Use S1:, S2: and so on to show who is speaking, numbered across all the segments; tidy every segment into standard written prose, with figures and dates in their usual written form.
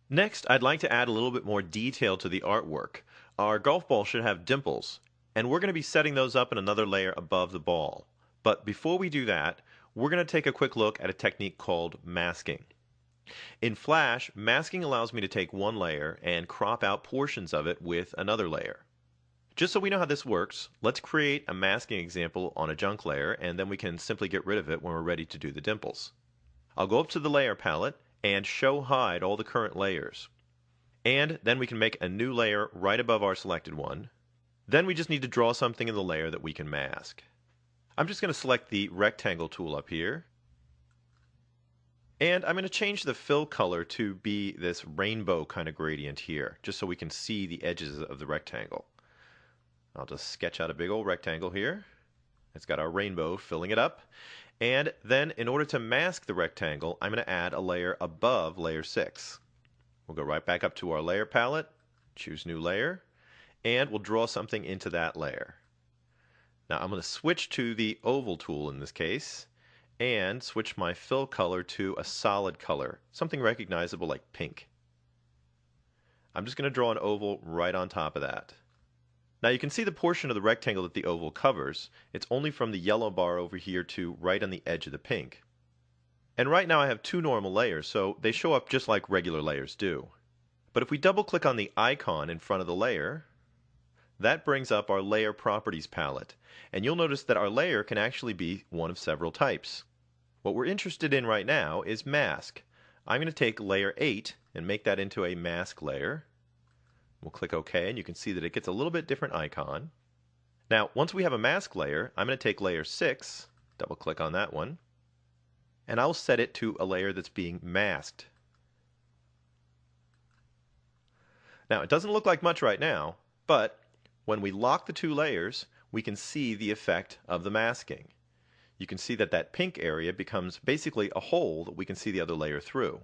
S1: Next, I'd like to add a little bit more detail to the artwork. Our golf ball should have dimples, and we're going to be setting those up in another layer above the ball. But before we do that, we're going to take a quick look at a technique called masking. In Flash, masking allows me to take one layer and crop out portions of it with another layer. Just so we know how this works, let's create a masking example on a junk layer, and then we can simply get rid of it when we're ready to do the dimples. I'll go up to the layer palette and show hide all the current layers. And then we can make a new layer right above our selected one. Then we just need to draw something in the layer that we can mask. I'm just going to select the rectangle tool up here. And I'm going to change the fill color to be this rainbow kind of gradient here, just so we can see the edges of the rectangle. I'll just sketch out a big old rectangle here. It's got our rainbow filling it up. And then in order to mask the rectangle, I'm going to add a layer above layer 6. We'll go right back up to our layer palette, choose new layer, and we'll draw something into that layer. Now I'm going to switch to the oval tool in this case, and switch my fill color to a solid color, something recognizable like pink. I'm just going to draw an oval right on top of that. Now you can see the portion of the rectangle that the oval covers. It's only from the yellow bar over here to right on the edge of the pink. And right now I have two normal layers, so they show up just like regular layers do. But if we double click on the icon in front of the layer, that brings up our layer properties palette. And you'll notice that our layer can actually be one of several types. What we're interested in right now is mask. I'm going to take layer 8 and make that into a mask layer. We'll click OK, and you can see that it gets a little bit different icon. Now, once we have a mask layer, I'm going to take layer 6, double click on that one, and I'll set it to a layer that's being masked. Now, it doesn't look like much right now, but when we lock the two layers, we can see the effect of the masking. You can see that that pink area becomes basically a hole that we can see the other layer through.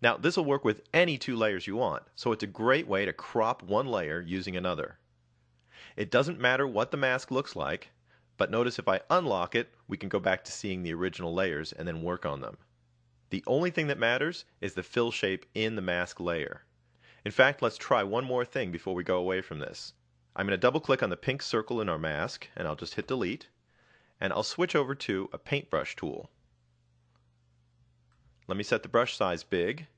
S1: Now, this will work with any two layers you want, so it's a great way to crop one layer using another. It doesn't matter what the mask looks like, but notice if I unlock it, we can go back to seeing the original layers and then work on them. The only thing that matters is the fill shape in the mask layer. In fact, let's try one more thing before we go away from this. I'm going to double click on the pink circle in our mask, and I'll just hit delete, and I'll switch over to a paintbrush tool. Let me set the brush size big,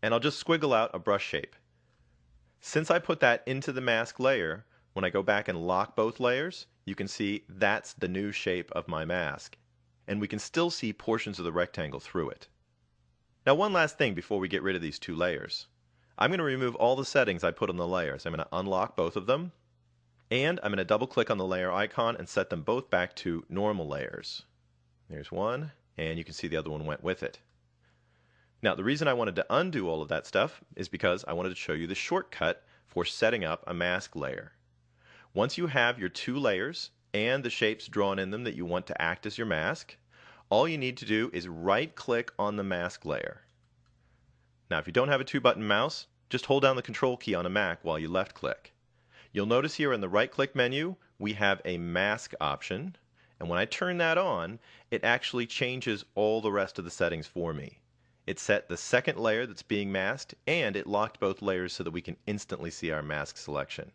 S1: and I'll just squiggle out a brush shape. Since I put that into the mask layer, when I go back and lock both layers, you can see that's the new shape of my mask. And we can still see portions of the rectangle through it. Now one last thing before we get rid of these two layers. I'm going to remove all the settings I put on the layers. I'm going to unlock both of them, and I'm going to double click on the layer icon and set them both back to normal layers. There's one, and you can see the other one went with it. Now the reason I wanted to undo all of that stuff is because I wanted to show you the shortcut for setting up a mask layer. Once you have your two layers and the shapes drawn in them that you want to act as your mask, all you need to do is right click on the mask layer. Now if you don't have a 2-button mouse, just hold down the control key on a Mac while you left click. You'll notice here in the right click menu we have a mask option, and when I turn that on, it actually changes all the rest of the settings for me. It set the second layer that's being masked, and it locked both layers so that we can instantly see our mask selection.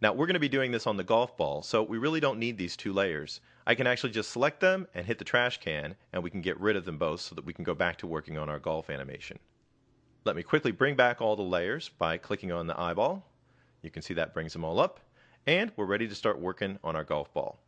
S1: Now we're going to be doing this on the golf ball, so we really don't need these two layers. I can actually just select them and hit the trash can, and we can get rid of them both so that we can go back to working on our golf animation. Let me quickly bring back all the layers by clicking on the eyeball. You can see that brings them all up, and we're ready to start working on our golf ball.